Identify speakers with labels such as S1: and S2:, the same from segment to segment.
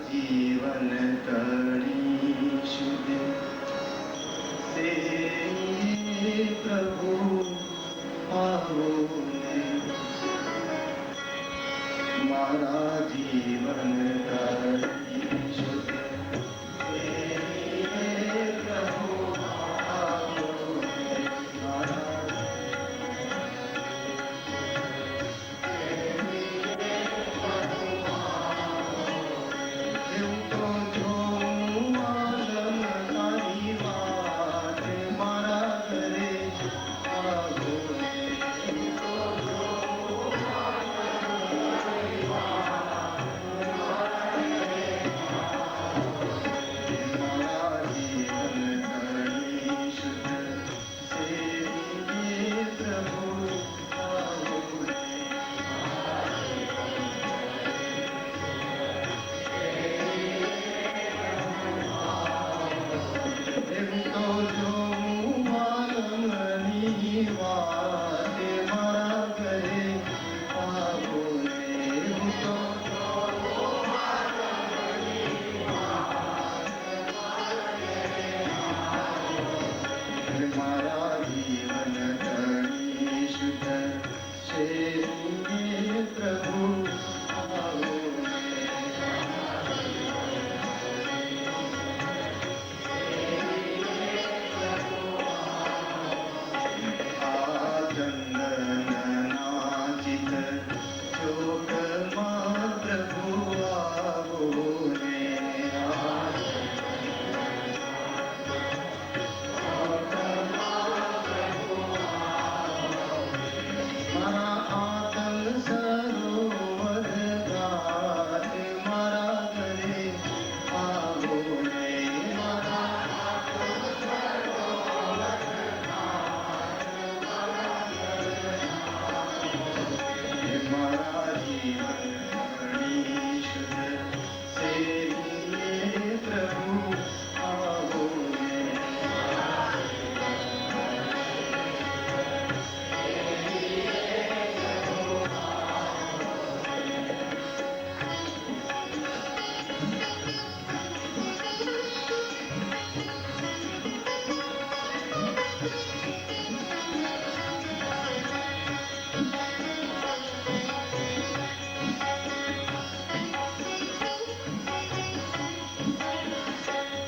S1: जीवन तणी शुद्ध से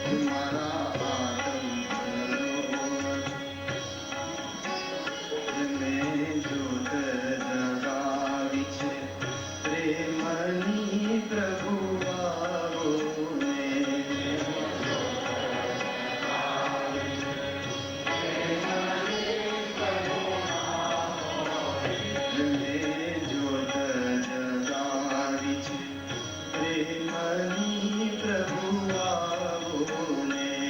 S1: મારા આનંદને જ્યોત જગાવી છે પ્રેમની પ્રભુ આવો ને જ્યોત જગાવી છે પ્રેમની પ્રભુ આવો ને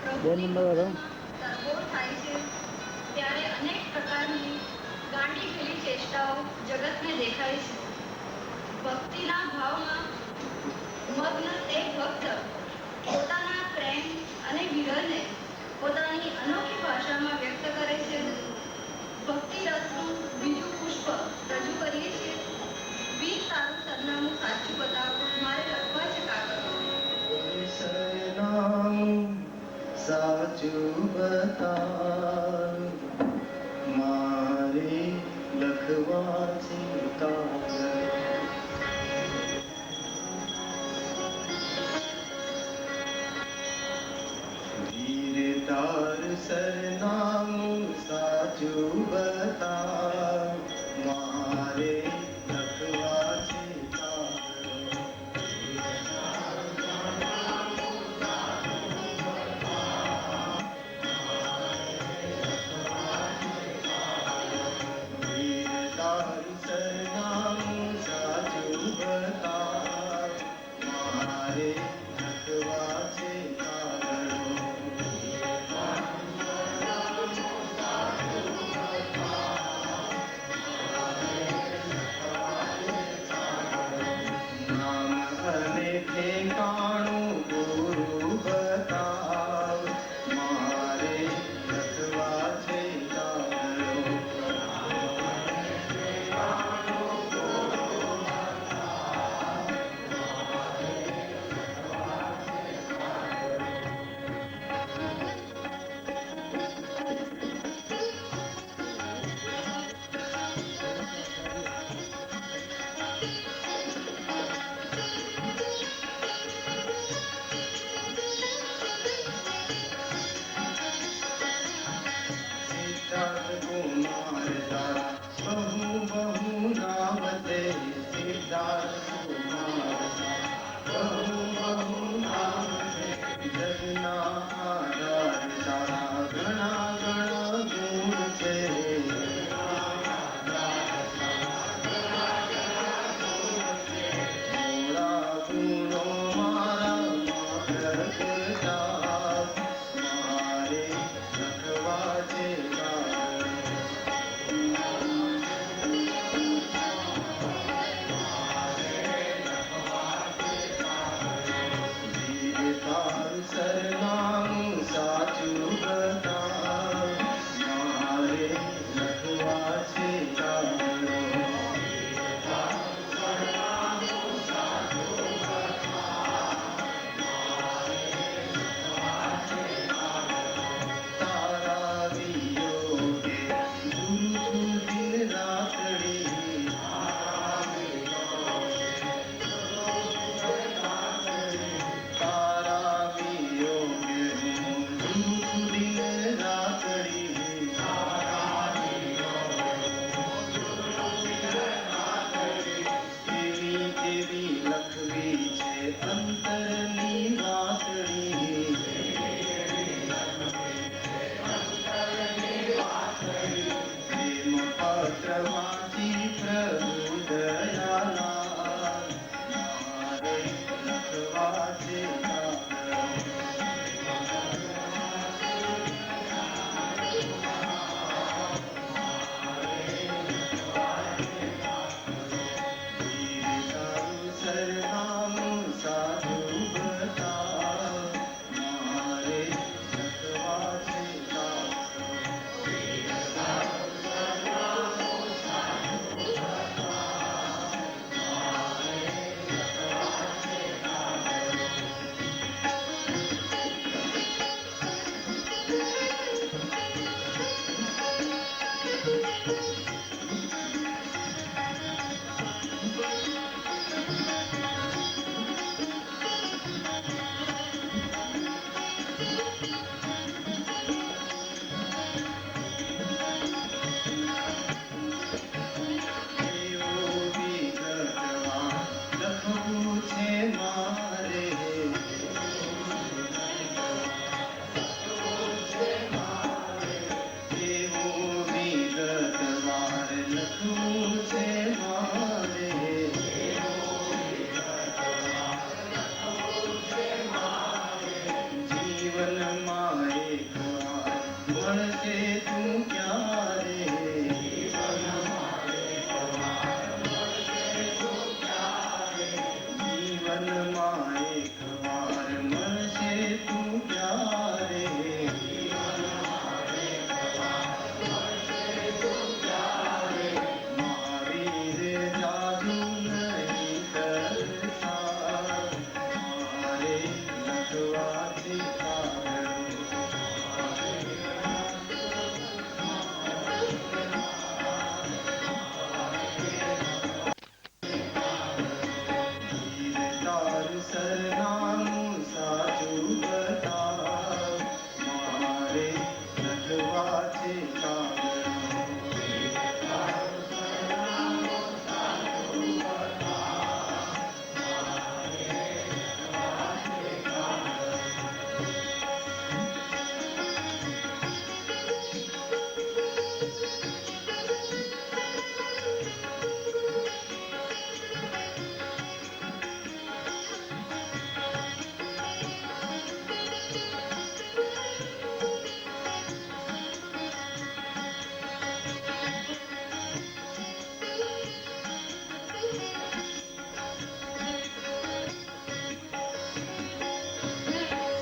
S2: પ્રભુની ભક્તિમાં તરબોળ થાય છે ત્યારે અનેક પ્રકારની ગાંડી પેલી ચેષ્ટાઓ જગતને દેખાય છે. ભક્તિના ભાવમાં મગ્ન એક ભક્ત પોતાના પ્રેમ અને વિરહને પોતાની અનોખી ભાષામાં વ્યક્ત કરે છે. ભક્તિ રસનું બીજું પુષ્પ રજૂ કરીએ છીએ. વીર તારું સરનામું સાચું બતાવો, મારે લખવા છે કાગળ.
S1: સરનામું સાચું બતાવ, મારે લખવા છે કાગળ. વીર તારું સરનામું સાચું બતાવ, મારે લખવા છે કાગળ. વીર તારું સરનામું સાચું બતાવ, મારે લખવા છે કાગળ. નામ અને ઠેકાણું પૂરું બતાવ, મારે લખવા છે કાગળ. सिद्धार्थ कुमार तारा बहु बहु नाम ते, सिद्धार्थ कुमार तारा बहु बहु नाम ते. जगना आधार तारा घना घना गुण छे. मोरा गुणो मारा प्रगटा, मारे लखवा छे कागळ. वीर ताરું સરનામું મળશે તું ક્યારે જીવનમાં એક વાર મળશે તું ક્યારે મારી રે જાદુ નહીં કરતા મારે લખવાથી તારું સરનામું સાચું બતાવ મારે લખવા છે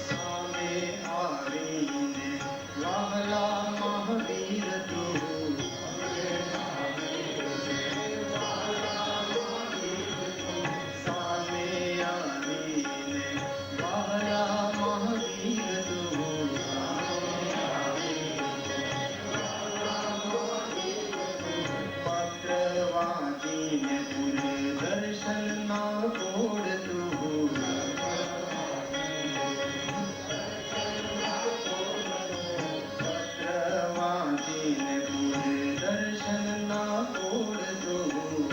S1: સામે આવીને વહાલા મહાવીર તું સામે આવીને વહાલા મહાવીર તું પત્ર વાંચીને પૂરે દર્શન ના કોડ તું પત્ર વાંચીને પૂરે દર્શન ના કોડ તું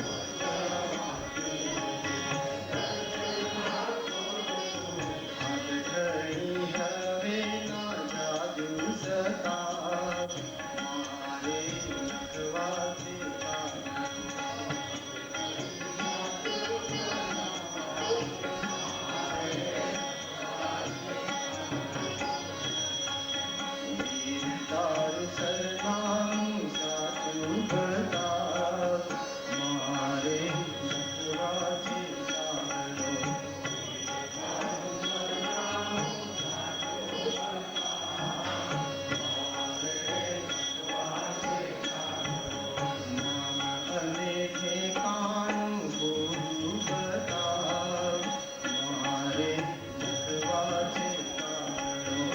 S1: હાથ ધરી હવે ના જાદુ સતાવ મારે લખવા છે તારું સરનામું સાચું બતાવ મારે લખવા છે સારો નામ અને ઠેકાણું બોલું બતાવ મારે લખવા છે સારો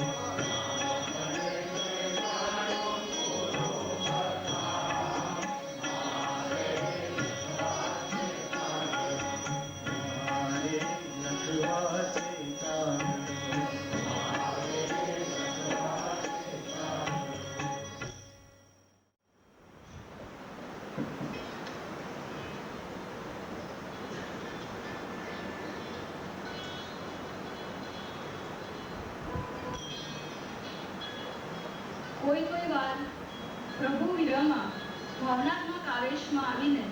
S1: મારે લખવા છે તારો
S2: કોઈ કોઈ વાર પ્રભુ વિરહમાં ભાવનાત્મક આવેશમાં આવીને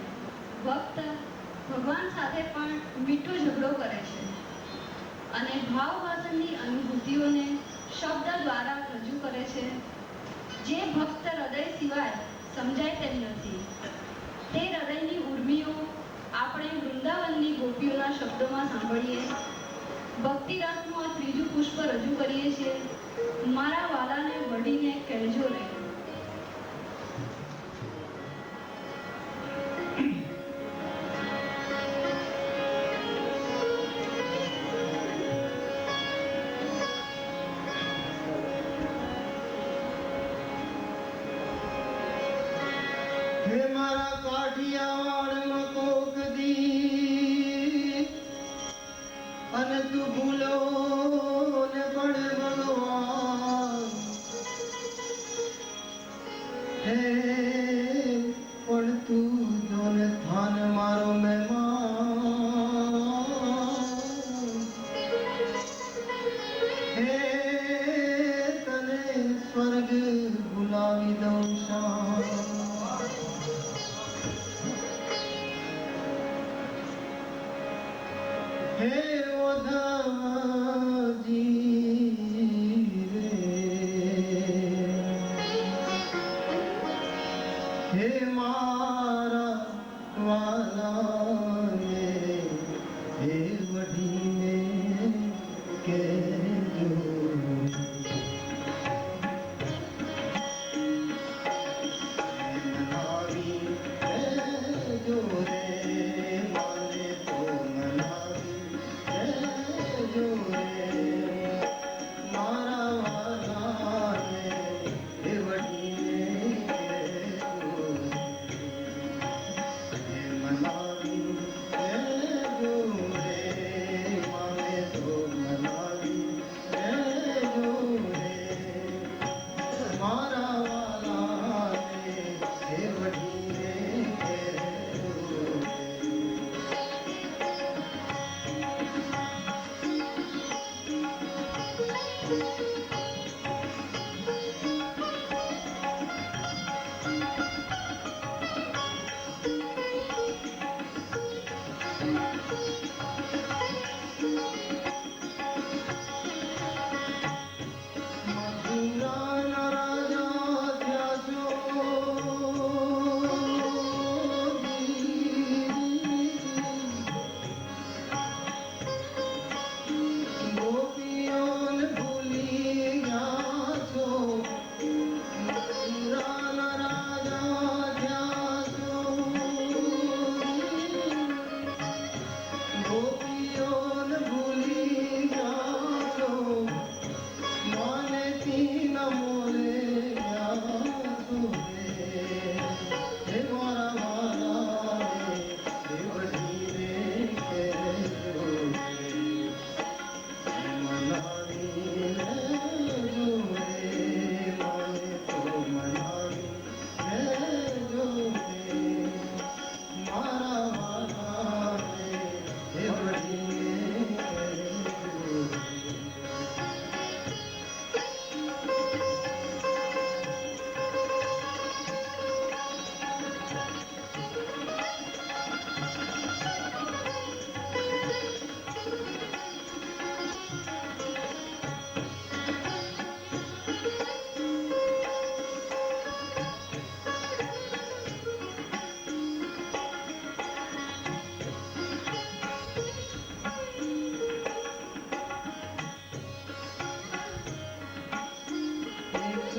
S2: ભક્ત ભગવાન સાથે પણ મીઠો ઝઘડો કરે છે અને ભાવવાસનની અનુભૂતિઓને શબ્દ દ્વારા રજૂ કરે છે જે ભક્ત હૃદય સિવાય સમજાય તેમ નથી. તે હૃદયની ઉર્મિઓ આપણે વૃંદાવનની ગોપીઓના શબ્દોમાં સાંભળીએ. ભક્તિ રસનું આ ત્રીજું પુષ્પ રજૂ કરીએ છીએ. મારા વાલાને વળીને કહેજો રે.
S1: હે મારા કાઠિયાવાડમાં કોક દી અને તું ભૂલો ને પડે ભગવાન હે પણ તું જોન થાન મારો મહેમાન હે તને સ્વર્ગ ભૂલાવી દઉં શામ હે ઓધા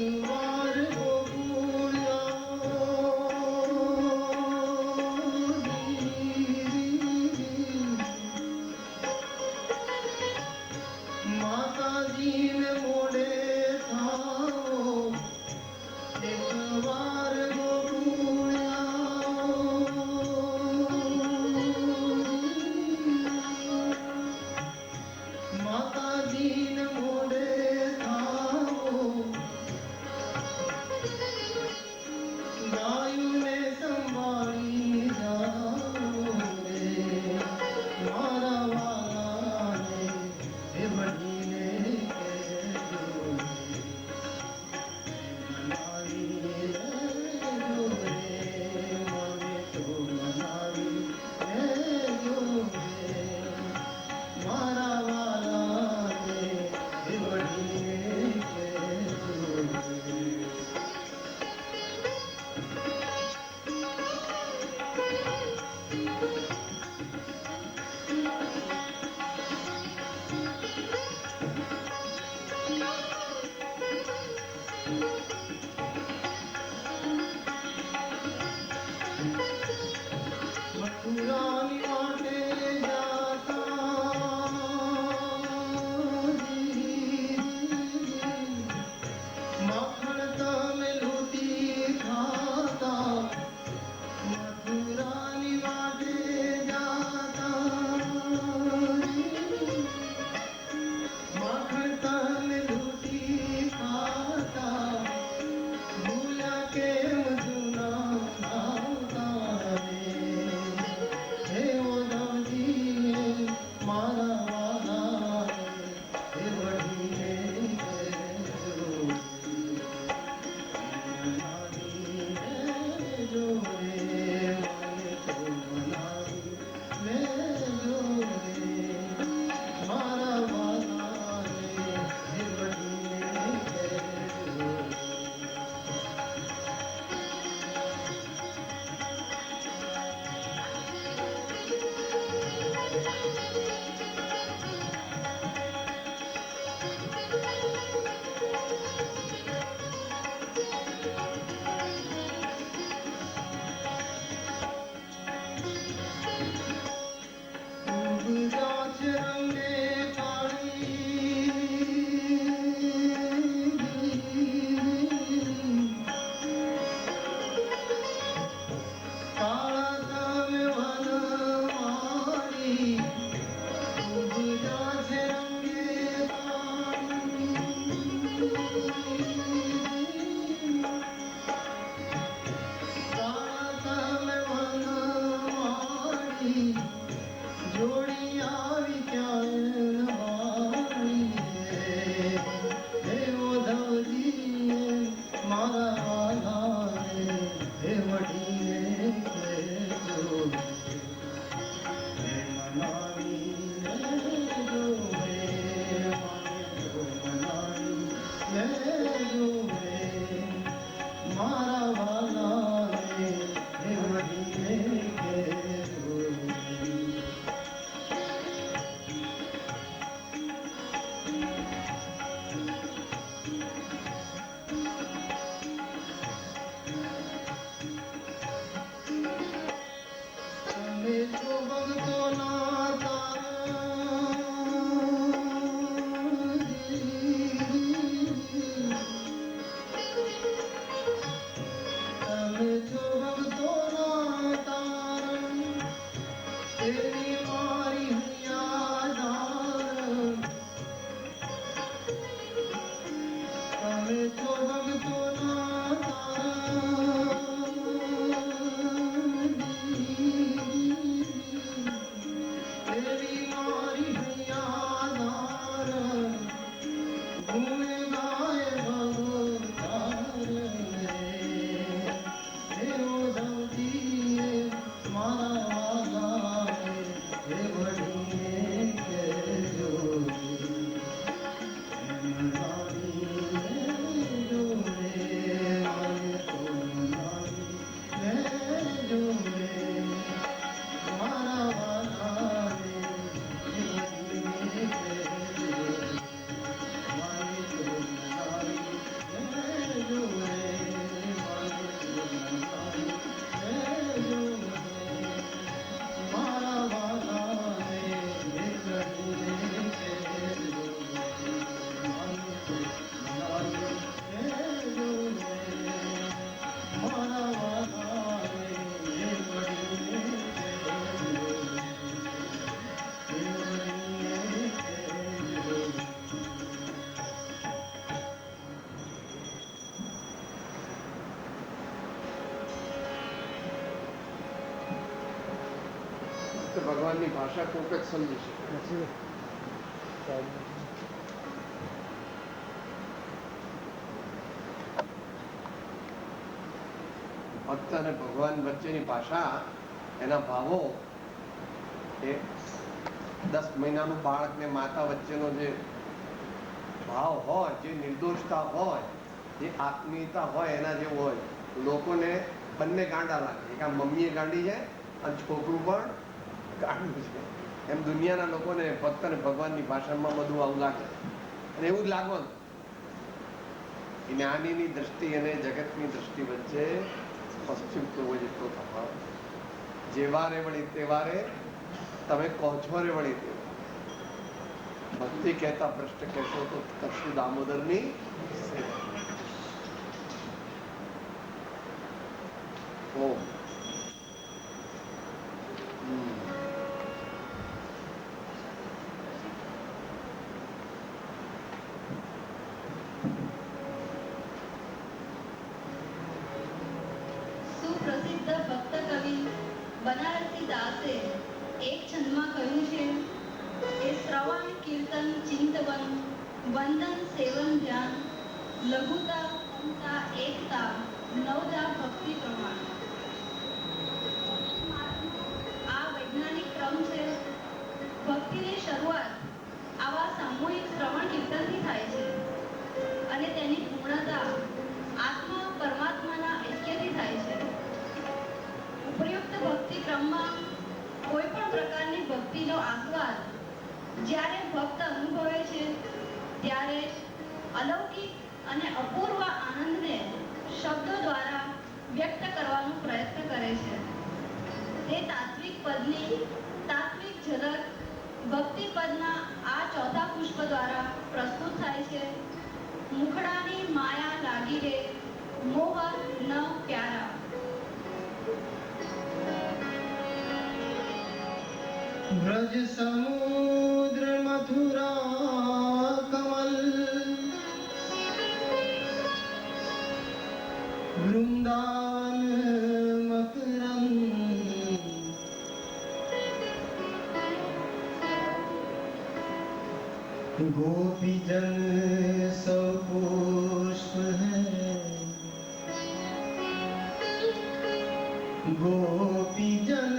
S1: વાર માતાજીને મોડે થાઓ એક વાર માતાજીને મોડે થાઓ
S3: ભગવાનની ભાષા કોક જ સમજી શકે. ભક્ત અને ભગવાન વચ્ચેની ભાષા, એના ભાવો એ 10 મહિનાનું બાળક ને માતા વચ્ચેનો જે ભાવ હોય, જે નિર્દોષતા હોય, જે આત્મીયતા હોય, એના જેવું હોય. લોકોને બંને ગાંડા લાગે. એક આ મમ્મીએ ગાંડી છે અને છોકરું પણ ગાંડું છે. એમ દુનિયાના લોકોને ભક્ત અને ભગવાનની ભાષામાં બધું આવું લાગે. અને એવું જ લાગવાનું. જ્ઞાનીની દ્રષ્ટિ અને જગતની દ્રષ્ટિ વચ્ચે પશ્ચિમ પૂર્વ જેટલો તફાવત. જેવારે વળી તેવારે તમે કહો છો રે વળી તે ભક્તિ કહેતા ભ્રષ્ટ કહેશો તો તક્ષુ દામોદરની સેવા. ઓમ.
S2: સુપ્રસિદ્ધ ભક્ત કવિ બનારસી દાસે એક છંદમાં કહ્યું છે કે શ્રવણ કીર્તન ચિંતવન વંદન સેવન ધ્યાન લઘુતા મમતા એકતા નવદા ભક્તિ પ્રમાણ. આ વૈજ્ઞાનિક ક્રમ છે. ભક્તિની શરૂઆત આવા સામૂહિક શ્રવણ કીર્તનથી થાય છે અને તેની પૂર્ણતા આત્મા પરમાત્માના ઐક્યથી થાય છે. ઉપયુક્ત ભક્તિ ક્રમમાં કોઈ પણ પ્રકારની ભક્તિનો આસ્વાદ જ્યારે ભક્ત અનુભવે છે ત્યારે અલૌકિક અને અપૂર્વ આનંદને શબ્દો દ્વારા વ્યક્ત કરવાનો પ્રયત્ન કરે છે. તે તાત્વિક પદની તાત્વિક ઝલક ભક્તિ પદના આ ચોથા પુષ્પ દ્વારા પ્રસ્તુત થાય છે. મુખડાની માયા લાગી રે મોહ ન પ્યારા.
S1: ब्रज समुद्र मथुरा कमल वृंदावन मकरंद गोपी जन सब पुष्प है गोपी जन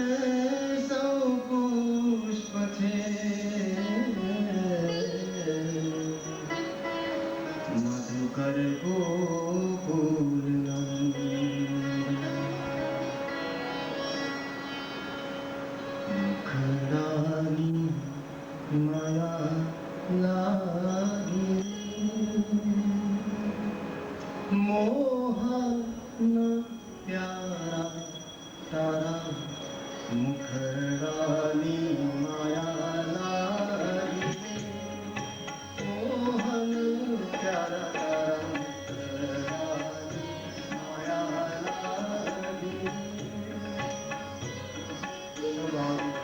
S1: मधुकर गोकुल मुखरानी माया लागी मोहन प्यारा तारा मुखरानी माया लागी मोहन प्यारा तारा मुखरानी माया लागी मुखरानी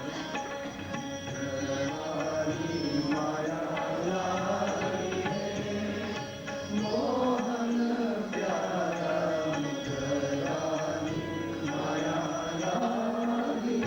S1: माया लागी मोहन प्यारा मुखरानी माया लागी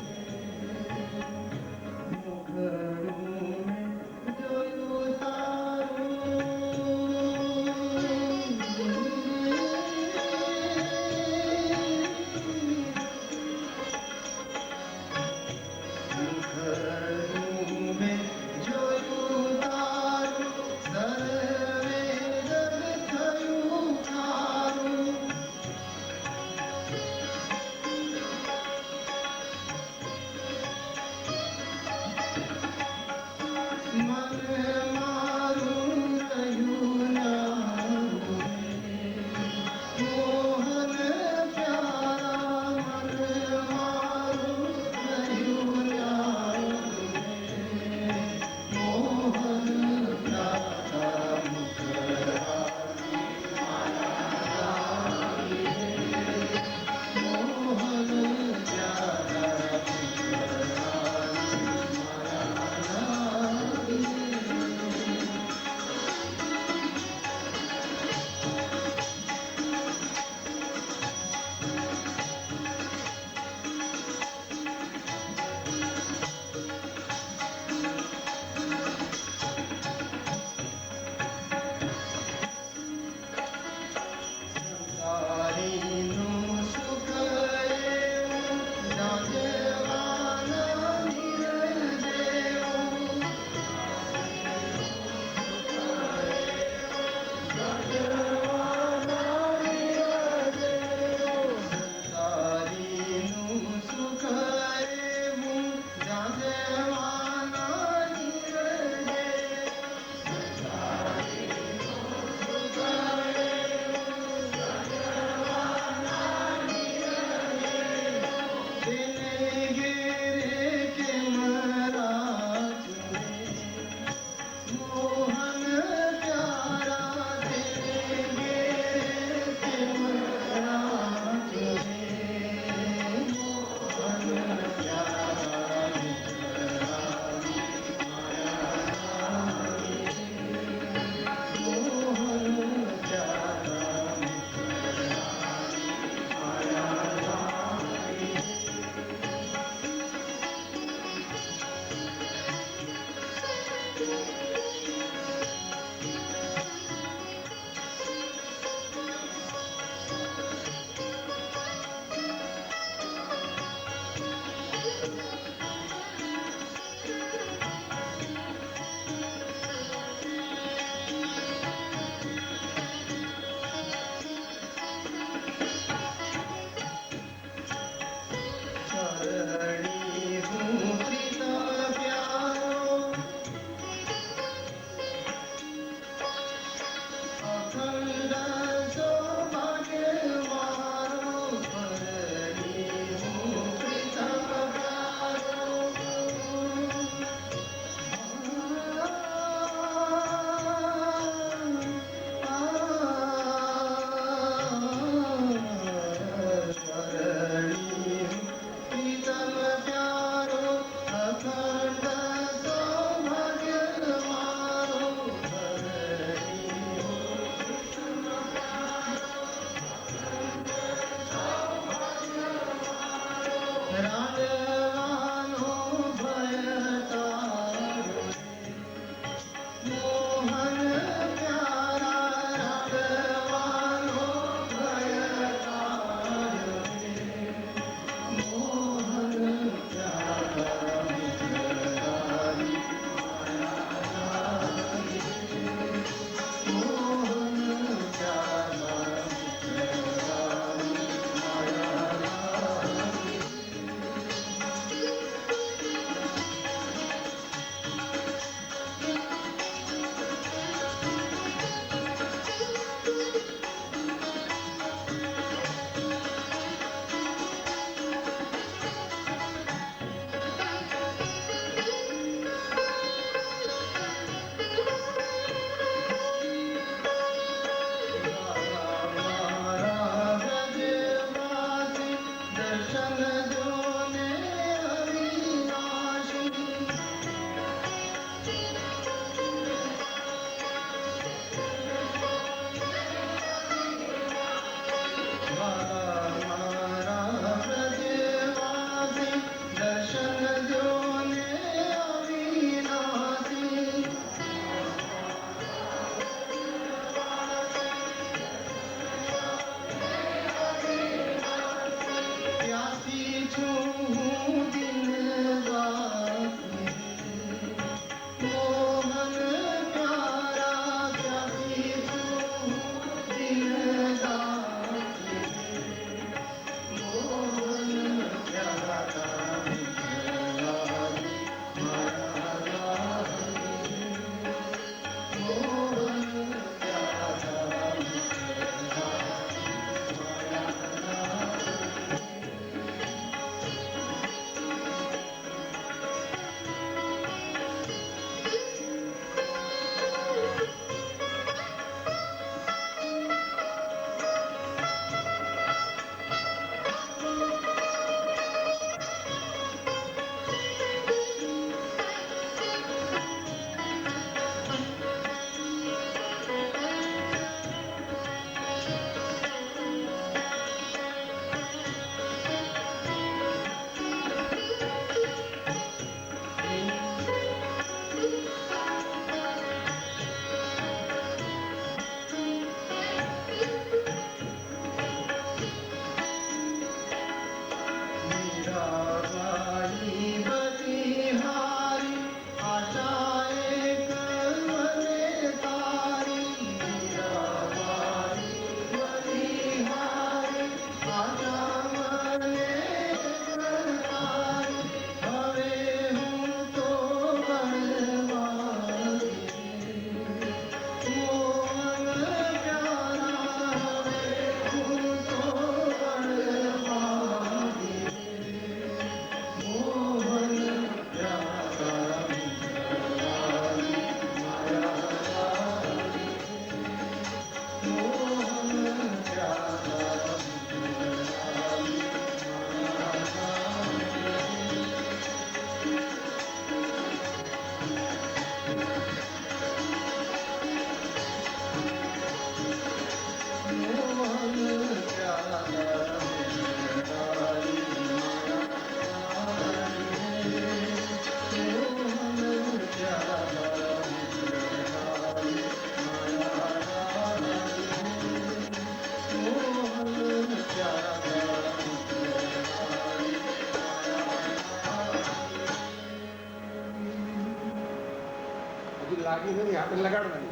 S3: લાગી નથી, આપણે લગાડવાની.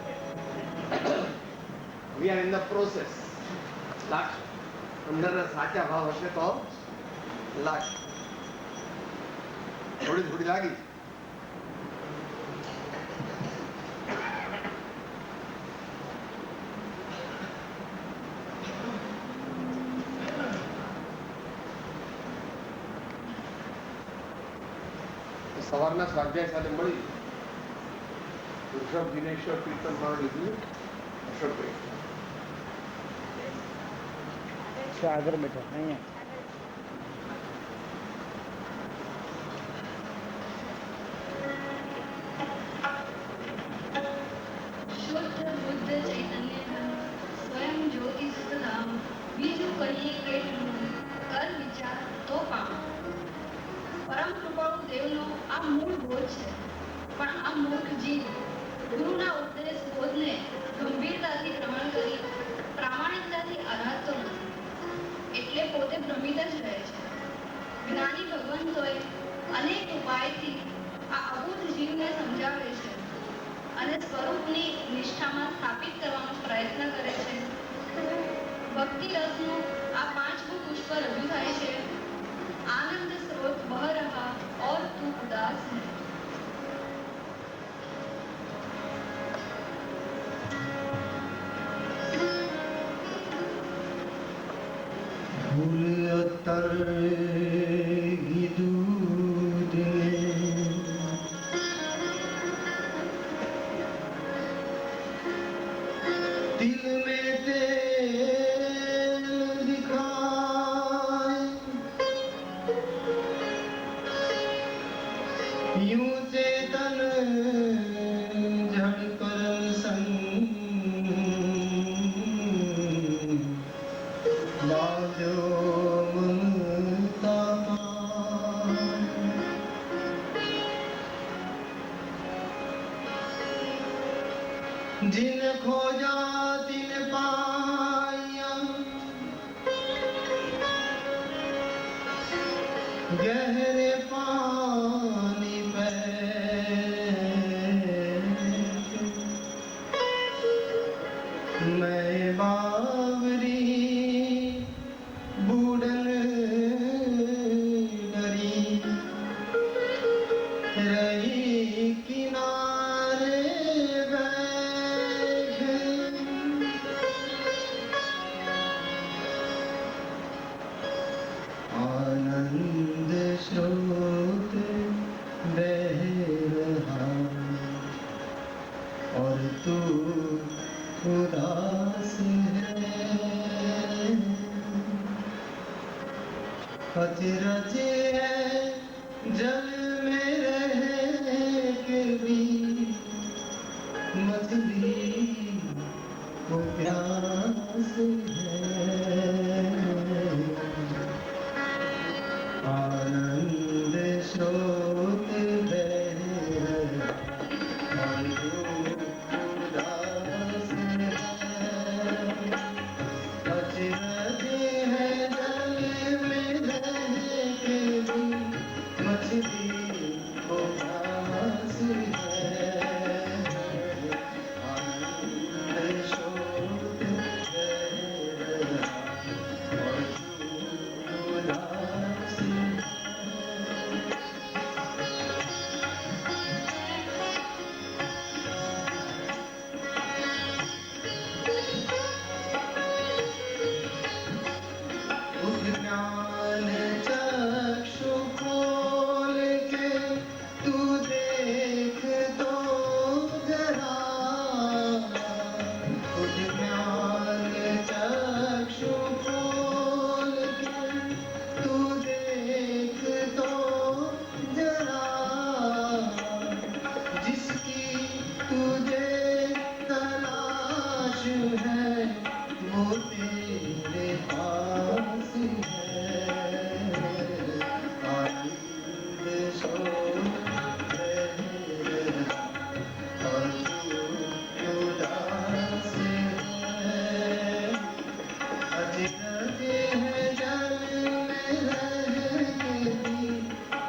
S3: We are in the process. લાગશે. અંદરના સાચા ભાવ હશે તો લાગશે. થોડી થોડી લાગી. સવારના સ્વાધ્યાય સાથે મળી ઋષભ દિનેશ્વર કીર્તન પણ લીધું. ઋષભભાઈ
S4: આગળ બેઠો અહીંયા
S2: શુદ્ધ બુદ્ધ ચૈતન્ય સ્વયં જ્યોતિ સુખધામ બીજું કહીએ કેટલું કર વિચાર તો પામ. પરમ કૃપાળુ દેવનો આ મૂળ બોધ છે, પણ આ મૂર્ખ જીવ ગુરુના ઉપદેશ બોધને ગંભીરતાથી ગ્રહણ કરી પ્રામાણિકતાથી આરાધતો નથી, એટલે પોતે ભ્રમિત જ રહે છે. જ્ઞાની ભગવંતોએ અનેક ઉપાયથી આ અબુદ્ધ જીવને સમજાવે છે અને સ્વરૂપની નિષ્ઠામાં સ્થાપિત કરવાનો પ્રયત્ન કરે છે. ભક્તિ રસનું આ 5મું પુષ્પ રજૂ થાય છે. आनंद स्रोत बह रहा और तू उदास है.
S1: फूल अतर दूध दिल में तेल दिखाए यूं चेतन झड़कर संग बाजो ममता मान। जिन खोजा तिन पाया गहरे पानी पे मैं बावरी बूढ़न डरी रही किनारे बैठे आनंद स्रोत बह रहा और तू उदास है अचरज है जल में रह के भी मछली को प्यास है आनंद स्रोत बह रहा और तू उदास है अचरज है जल में रह के भी मछली को प्यास है आनंद स्रोत बह रहा और तू उदास उस ज्ञान चक्षु खोल के तू देख तो जरा उस ज्ञान चक्षु खोल के तू देख तो जरा जिसकी तुझे तलाश है वो तेरे पास है आनंद स्रोत बह रहा और तू उदास है अचरज है जल में रह के भी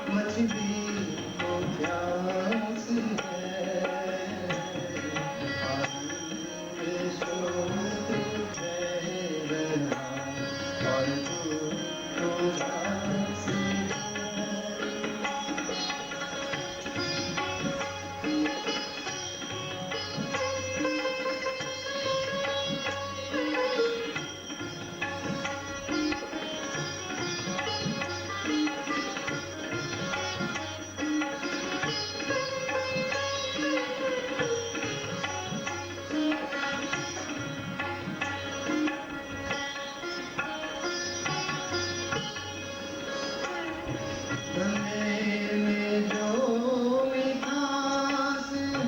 S1: मछली को प्यास है आनंद स्रोत बह रहा और तू उदास है गन्ने में जो मिठास है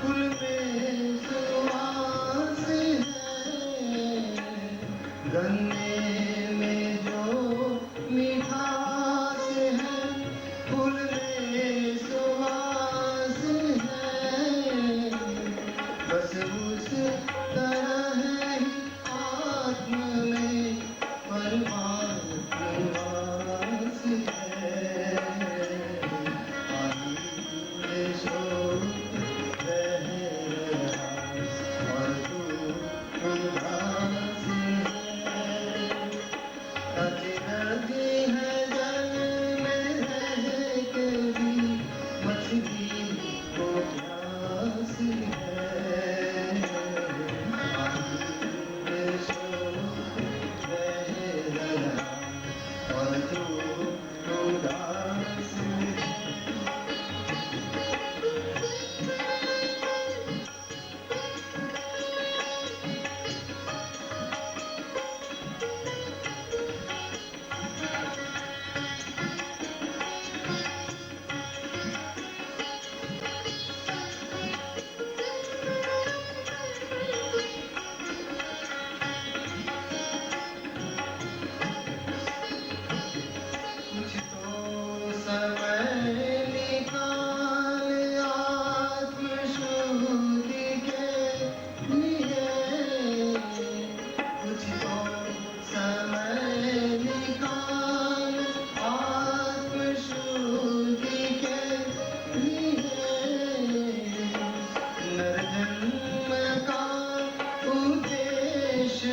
S1: फूल में सुवास है गन्ने में जो मिठास है फूल में सुवास है बस उस तरह ही आत्मा में परमात्मा वास है आनंद स्रोत बह रहा और तू उदास है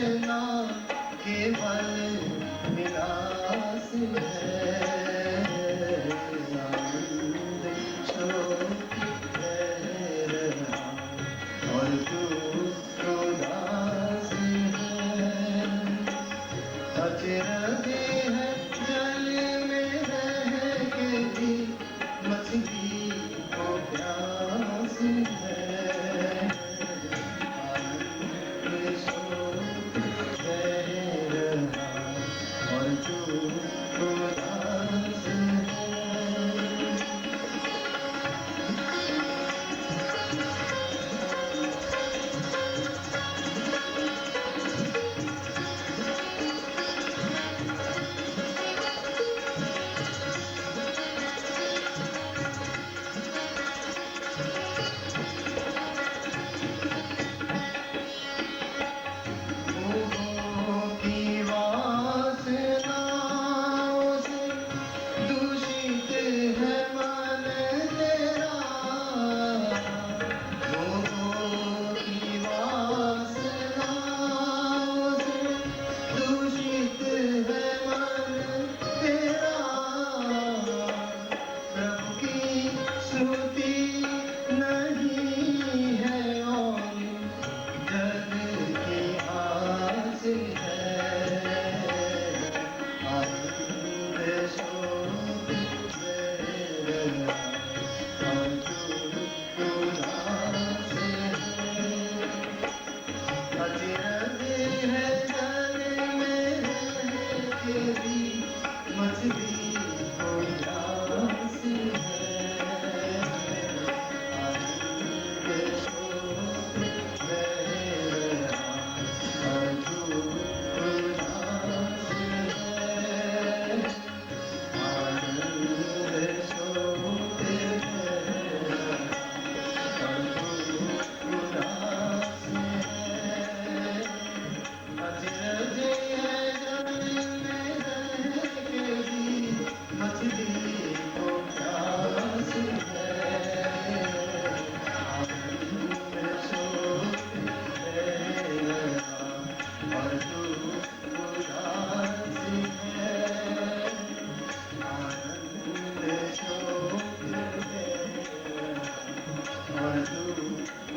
S1: वासना केवल विलास है। आनंद शोक है रहा और तू उदास है। अचरज है जल में रह के भी मछली को प्यास है। आनंद शोक है रहा और तू उदास है। मोहों की वासनाओं से दूषित है मन तेरा। मोहों की वासनाओं से दूषित है मन तेरा। प्रभु की स्तुति नहीं है और जग की आस है। आनंद शोक है रहा और तू उदास है। अचरज है जल में रह के भी मछली को प्यास है। आनंद शोक है रहा और तू उदास है। आनंद शोक है रहा और तू उदास है। अचरज है जल में रह के भी मछली को प्यास है। आनंद शोक है रहा और तू उदास है। आनंद शोक है रहा और तू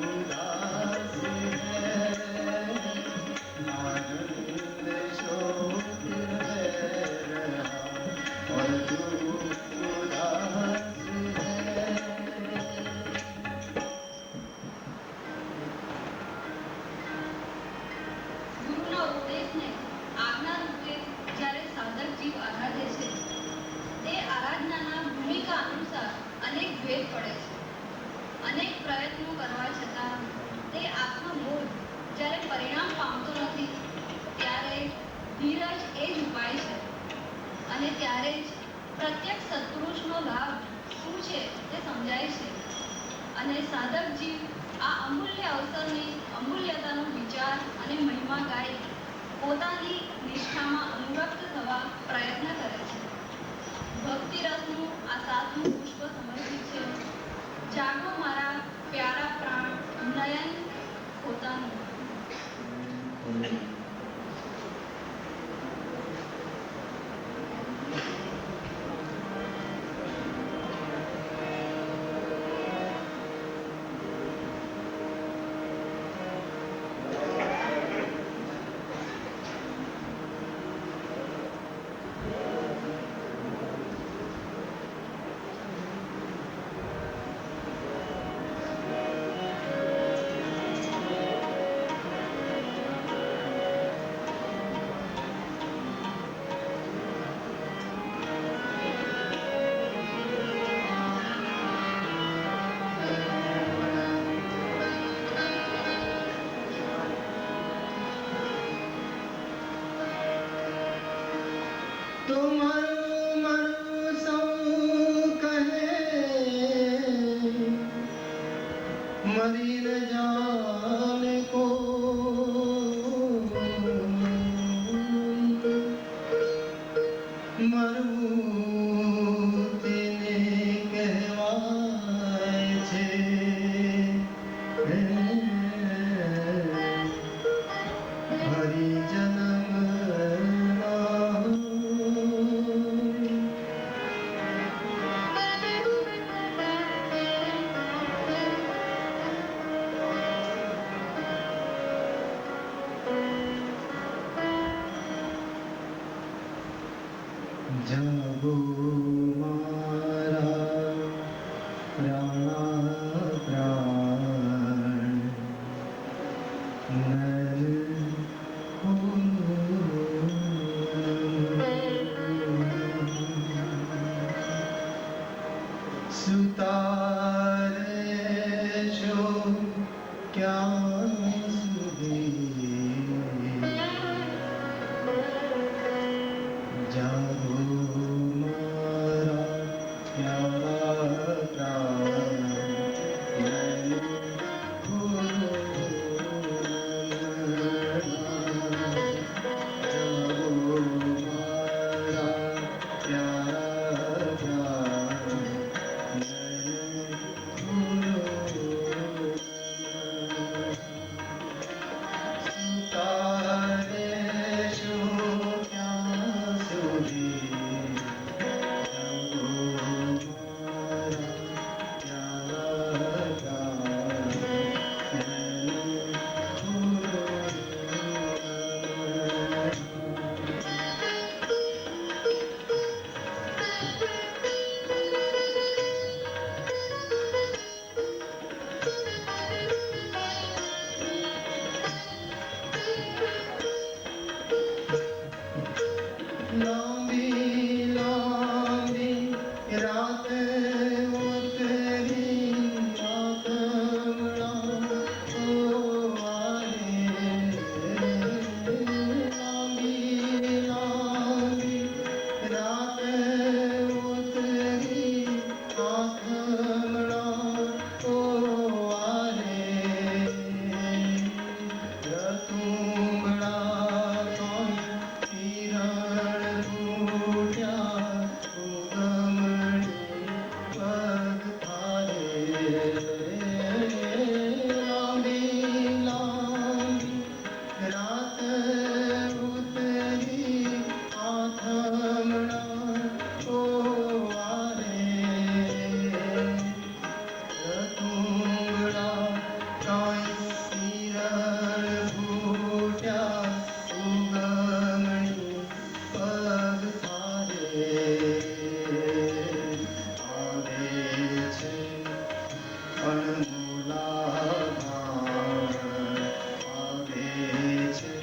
S1: उदास है। आनंद शोक है रहा और तू उदास है।
S2: ગુરુના ઉપદેશને આજ્ઞા રૂપે જ્યારે સાધક જીવ આરાધે છે તે આરાધનાના ભૂમિકા અનુસાર અનેક ભેદ પડે છે. અનેક પ્રયત્નો કરવા છતાં તે આત્મબોધ જ્યારે પરિણામ પામતો નથી ત્યારે ધીરજ એ જ ઉપાય છે. અને ત્યારે જ પ્રત્યક્ષ સત્પુરુષનો લાભ શું છે તે સમજાય છે. અને સાધક જીવ આ અમૂલ્ય અવસરની અમૂલ્યતાનો વિચાર અને મહિમા ગાઈ પોતાની નિષ્ઠામાં અનુરક્ત થવા પ્રયત્ન કરે છે. ભક્તિ રસનું આ સાતમું પુષ્પ સમર્પિત છે. જાગો મારા પ્યારા પ્રાણ નયન પોતાનું.
S1: मरी न जाने को मरવું તેને કહેવાય છે હરી જાગો મારા પ્રાણા પ્રાણ નર સુતારે છો ક્યાં સુધી જાગો મારા પ્યારા પ્રાણ લાંબી લાંબી રાત ઉતરી આંગણા ઓવારે લાંબી લાંબી રાત ઉતરી આંગણા ઓવારે રતુંગડા કિરણ ફૂટ્યા ઉગમણી પગ થારે લાંબી લાંબી રાત ઉતરી આથમણા ઓવારે રતુંગડા કાંઈ કિરણ ફૂટ્યા ઉગમણી પગ થારે આવે છે અણમોલા ભાણ આવે છે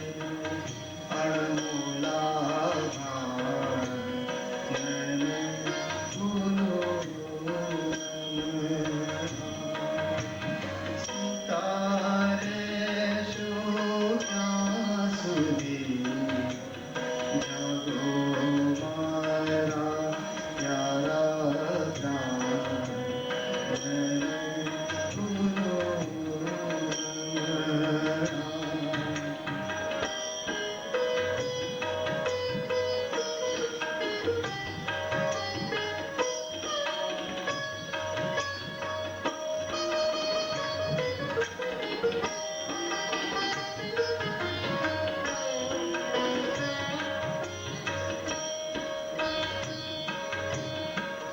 S1: અણમોલા ભાણ નયન ફૂલો તારે શું ક્યાં સુધી જાગો મારા પ્યારા પ્રાણ નયન ફૂલો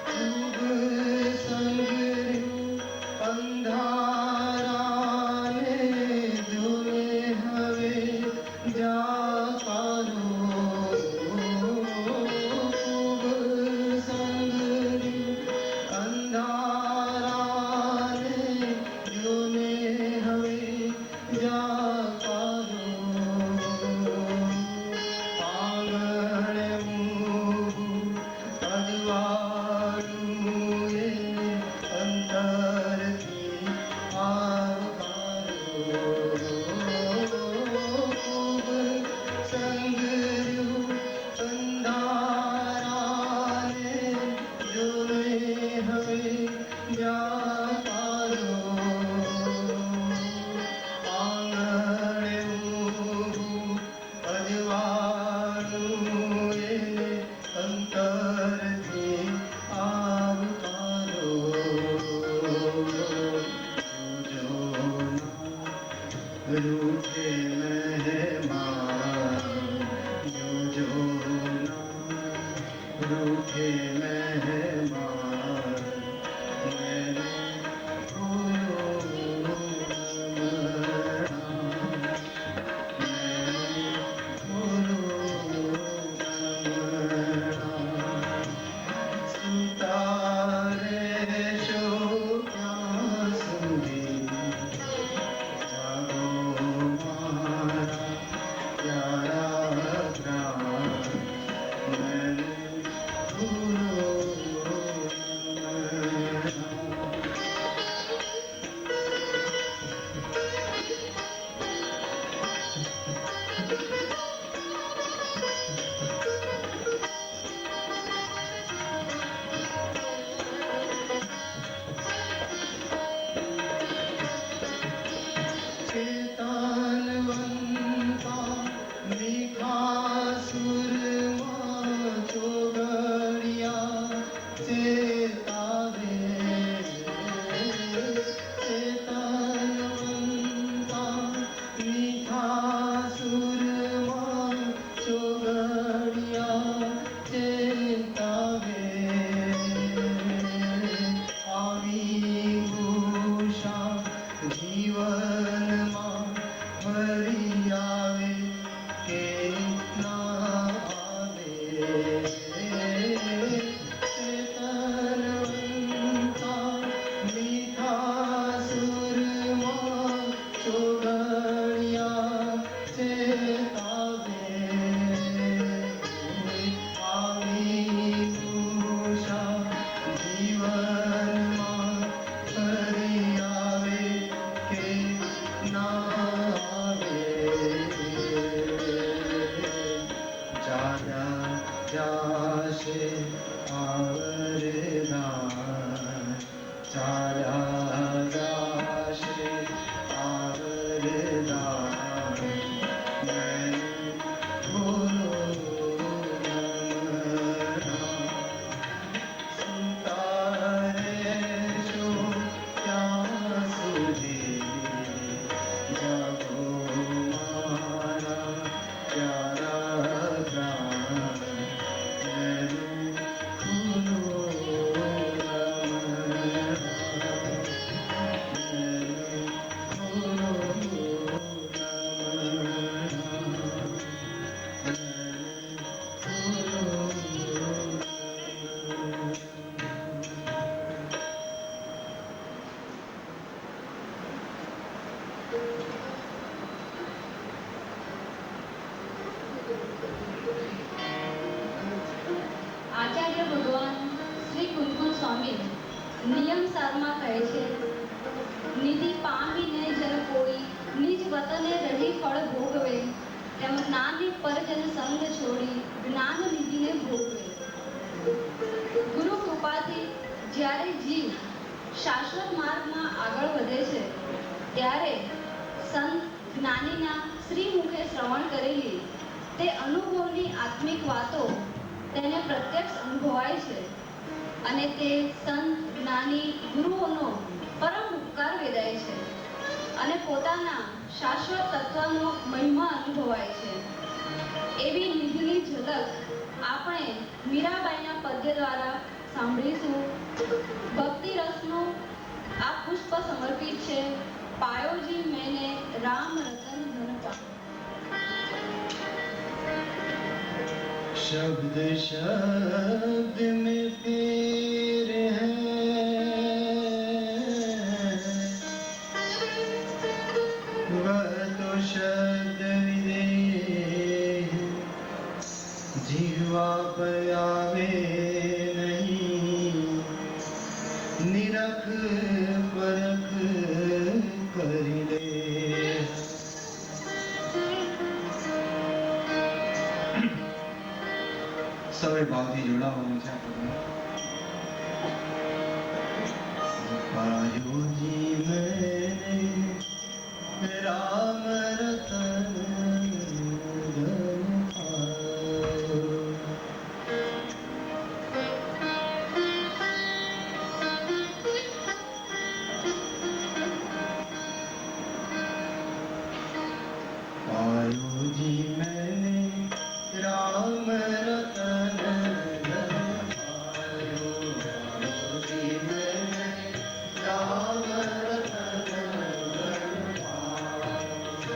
S1: ખૂબ સંગ્રહ્યું અંધારાને જોને હવે જાકારો ખૂબ સંગ્રહ્યું અંધારાને જોને હવે જાકારો આંગણે ઊભું અજવાળું એ અંતરથી આવકારો ખૂબ સંગ્રહ્યું અંધારાને જોને હવે જાકારો આંગણે ઊભું અજવાળું એ અંતરથી આવકારો જોજો ના રૂઠે મહેમાન જોજો મીઠા સુરમાં ચોગડિયા ચેતાવે ચેતનવંતા મીઠા સુરમાં ચોગડિયા ચેતાવે આવી ઉષા જીવનમાં ફરી આવે કે ના આવે ચેતનવંતા મીઠા સુરમાં ચોગડિયા ચેતાવે આવી ઉષા જીવનમાં ફરી આવે કે ના આવે જાયા જાશે આવરદાન ચાલ્યા જાશે આવરદાન મેં બોલો સુતારેશો ત્યાં સુધી જાગો મારા પ્યારા પ્રાણ મેં ફૂલો
S2: આચાર્ય ભગવાન શ્રી કુંકુમ સ્વામી નિયમ સારમાં કહે છે, નિધિ પામીને જર કોઈ નિજ વતને રહી ફળ ભોગવે, તેમ જ્ઞાની પરજન સંગ છોડી જ્ઞાન નિધિને ભોગવે. ગુરુ કૃપાથી જ્યારે જીવ શાશ્વત માર્ગમાં આગળ વધે છે ત્યારે સંત જ્ઞાનીના શ્રી મુખે શ્રવણ કરેલી તે અનુભવની આત્મિક વાતો તેને પ્રત્યક્ષ અનુભવાય છે અને તે સંત જ્ઞાની ગુરુઓનો પરમ ઉપકાર વેદાય છે અને પોતાના શાશ્વત તત્વનો મહિમા અનુભવાય છે. એવી નિધિની ઝલક આપણે મીરાબાઈના પદ્ય દ્વારા સાંભળીશું. ભક્તિ રસનું આ પુષ્પ સમર્પિત છે. પાયોજી મેને રામ રતન ધન પા.
S1: शब्द शब्द में फेर है वह तो शब्द विदेह जीवा पर आवे नहीं निरख परख કરી લે. સૌએ ભાવથી જોડાવાનું છે આપણને. પાયોજી મેને રામ રતન ધન પાયો. पायोजी मैंने राम रतन धन पायो. पायोजी मैंने राम रतन धन पायो.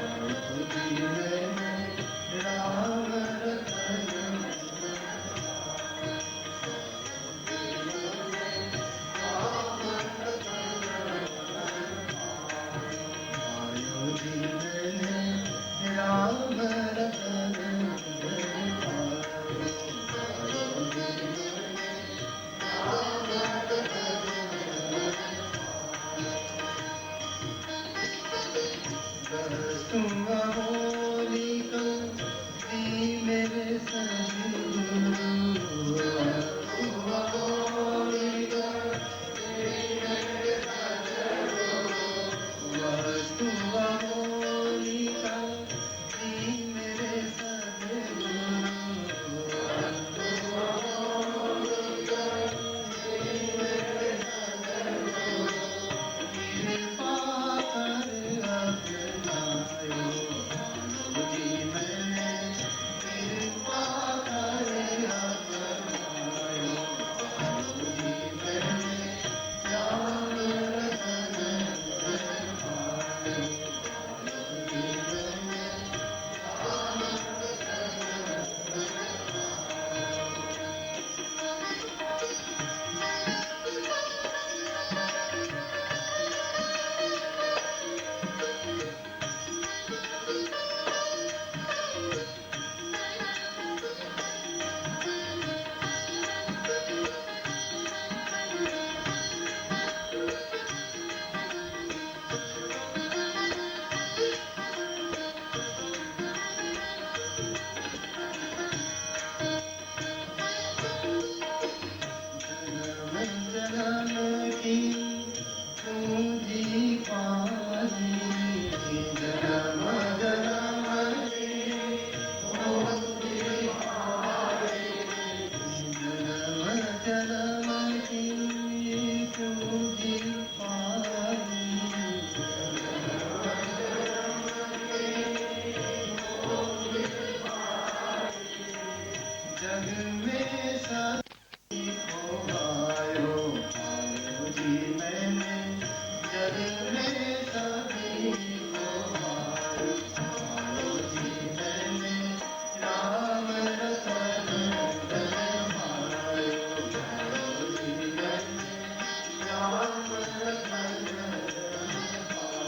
S1: पायोजी सभी को पायो, पायो जी मैंने जग में सभी को पायो, पायो जी मैंने राम रतन धन पायो, पायो जी मैंने राम रतन धन पायो।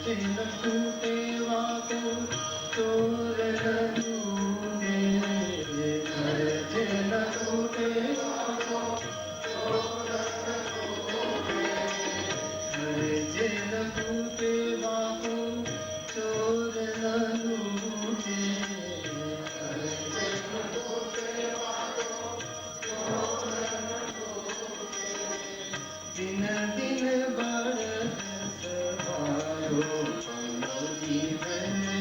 S1: जिन टूटे वाको चोर न ढूंढे, घर जिन टूटे वाको चोर न ढूंढे, घर जिन टूटे वाको चोर न ढूंढे, घर जिन टूटे वाको चोर न ढूंढे, दिन दिन बढ़त सभायो, पायो जी मैंने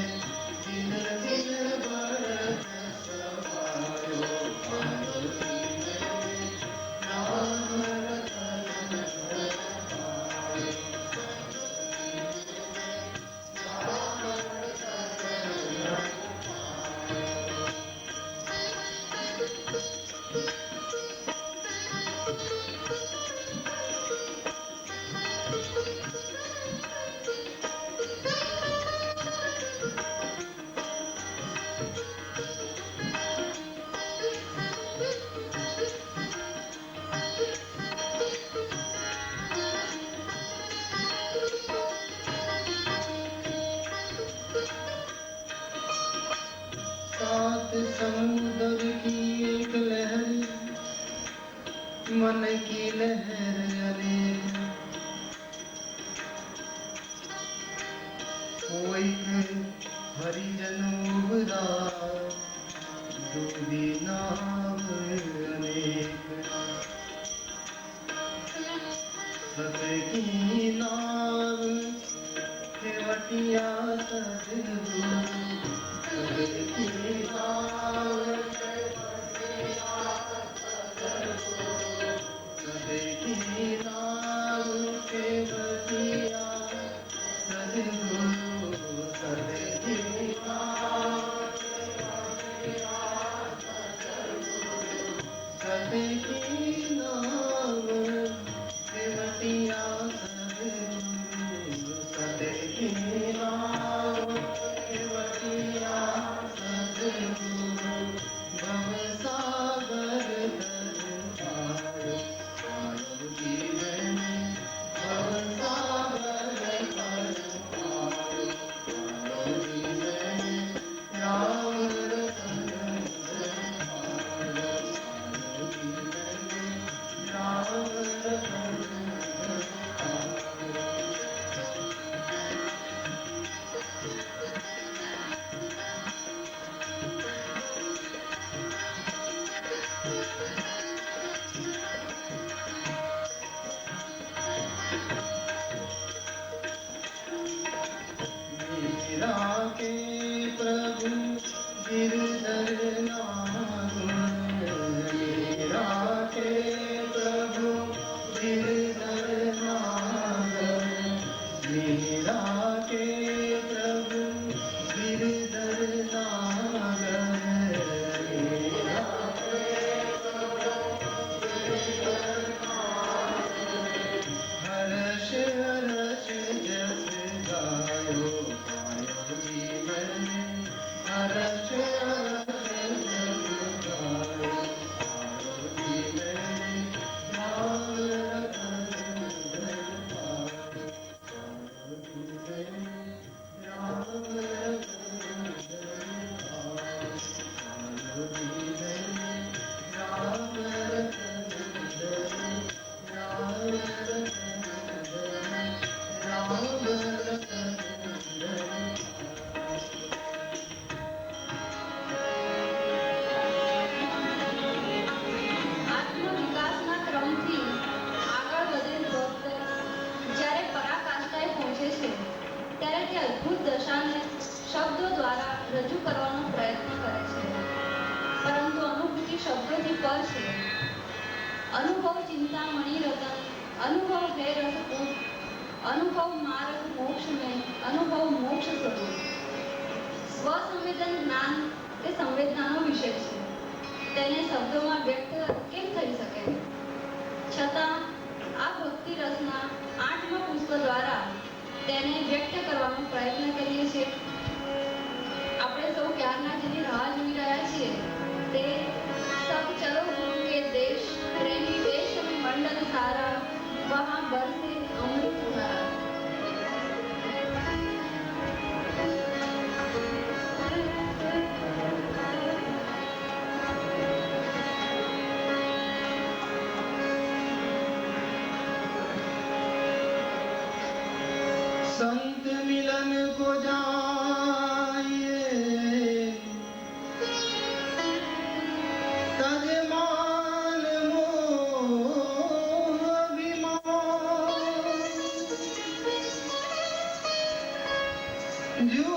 S1: दिन दिन बढ़त सभायो, पायो जी मैंने राम रतन धन पायो, राम रतन धन पायो। सात समुद्र की एक लहर, मन की लहर अनेक, कोई हरिजन उबरा, डूबी नाव अनेक, सबकी नाव केवटिया सदगुरु, सबकी नाव केवटिया सदगुरु, सबकी नाव केवटिया सदगुरु, सबकी नाव केवटिया सदगुरु, सबकी नाव केवटिया सदगुरु, सबकी नाव केवटिया सदगुरु, भवसागर तर पायो, पायो जी मैंने भवसागर तर पायो, पायो जी मैंने राम रतन धन पायो, पायो जी मैंने राम रतन धन पायो। मीरा के प्रभु गिरधर नाम, मीरा के प्रभु गिरधर नाम, मीरा के प्रभु गिरधर नाम, मीरा के प्रभु गिरधर नाम, हर्ष हर्ष जस गायो, पायो जी मैंने हर्ष हर्ष जस गायो,
S2: अनुभव है रसपूर्ण, अनुभव मार्ग मोक्ष में, अनुभव मोक्ष स्वरूप. સ્વસંવેદન જ્ઞાન એ સંવેદનાનો વિષય છે. તેને શબ્દોમાં વ્યક્ત કેમ થઈ શકે? છતાં આ ભક્તિ રસના 8મા પુષ્પ દ્વારા તેને વ્યક્ત કરવાનો પ્રયત્ન કરીએ છીએ. આપણે સૌ ક્યારના જેની રાહ જોઈ રહ્યા છીએ તે સબ ચલો ગુરુ કે દેશ, પ્રેમી દેશ में मंडल सारा, वहाँ बरसे अमृत धारा.
S1: संत मिलन को जाइए, तज मान मोह अभिमान, जू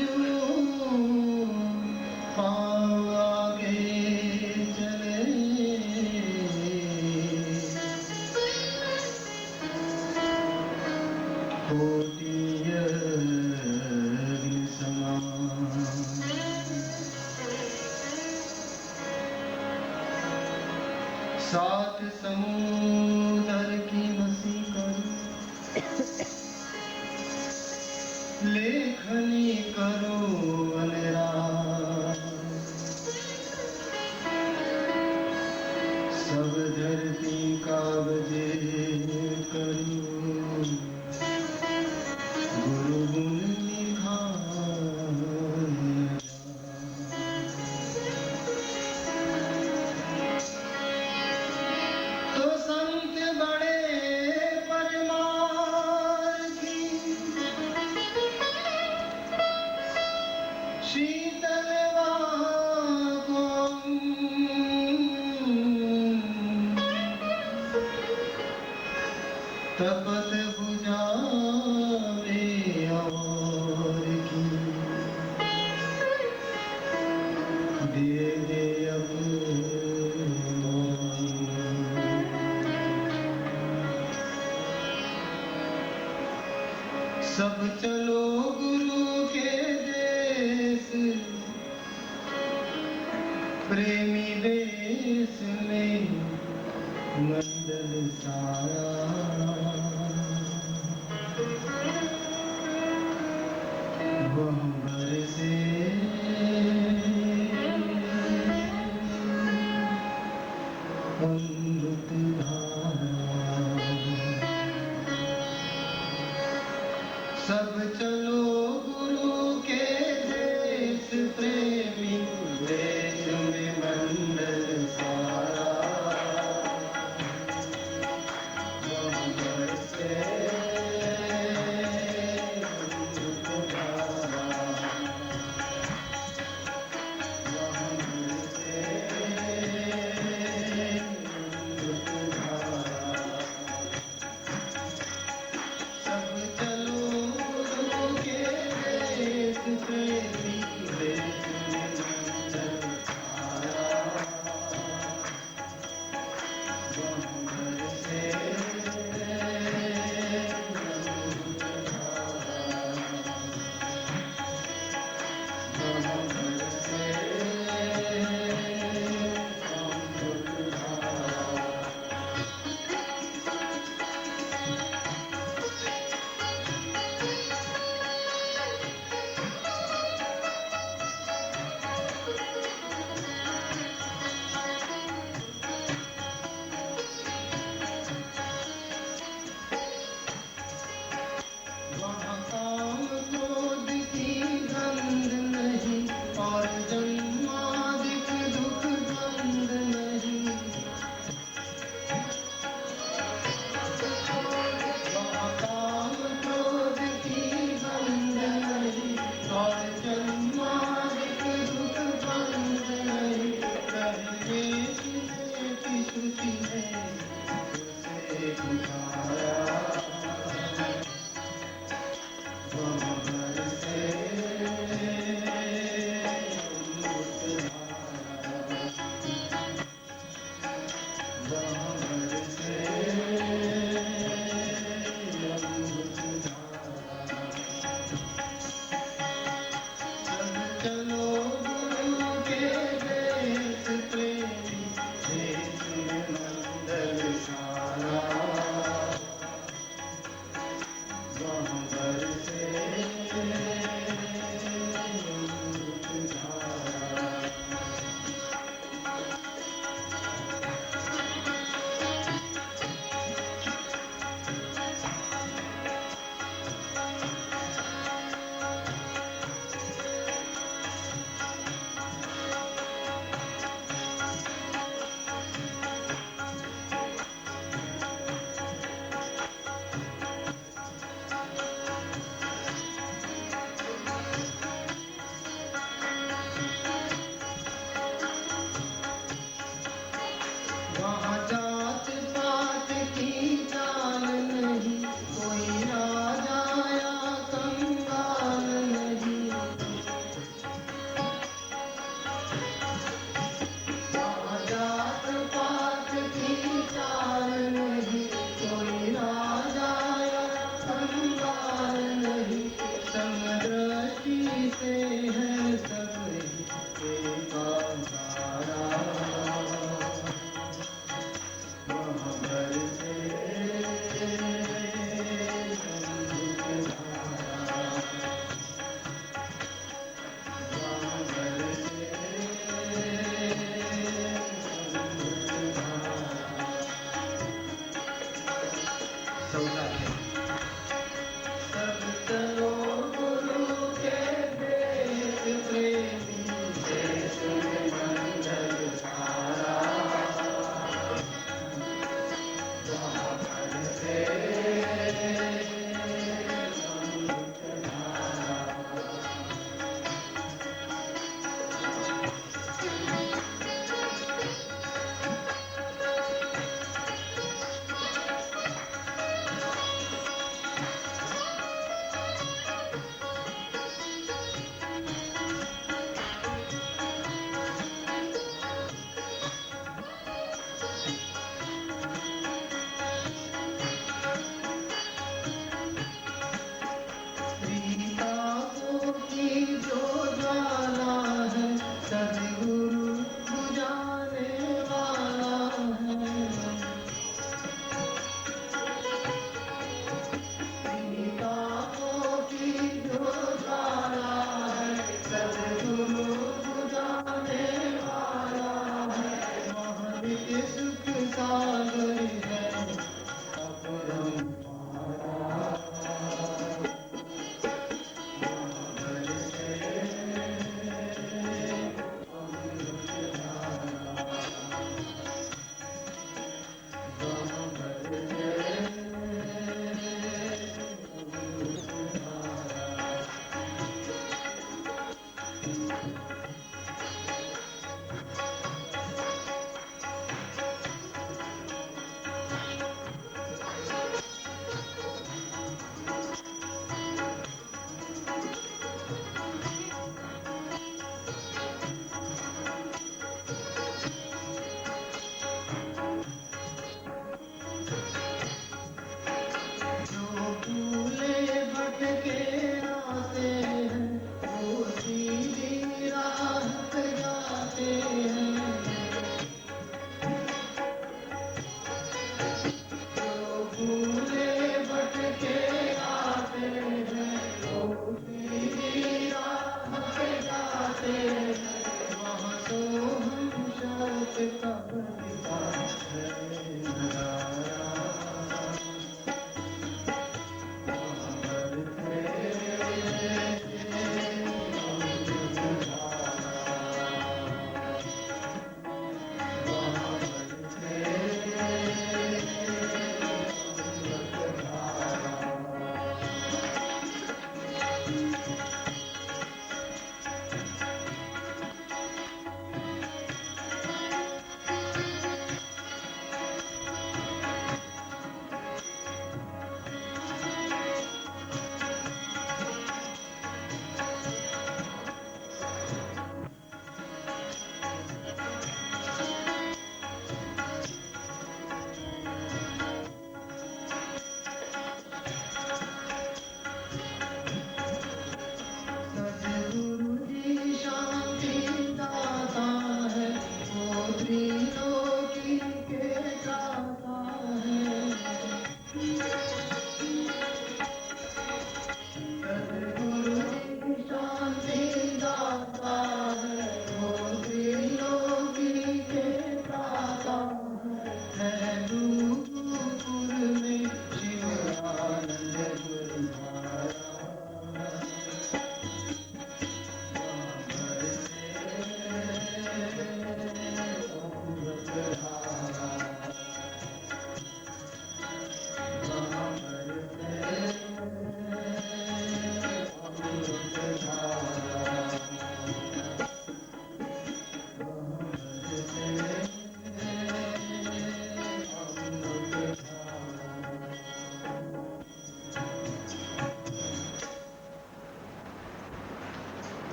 S1: जू पाँव आगे चले, कोटि अग्नि समान. सात समुद्र की मसी करो, लेखनी करो अनराग, सब धरती कागजे करो, गुरु गुण निधान. तो संत बड़े परमार्थी, शीतल को तपत बुझावे और की, दे दे अब सब चलो गुरु के देश, प्रेमी देश में मंडल सारा, वह बरसे अमृत धारा. सब चलो गुरु के देश, प्रेमी देश में मंडल सारा, वह बरसे अमृत धारा, वह बरसे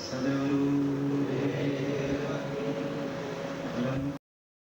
S1: સદગુરુ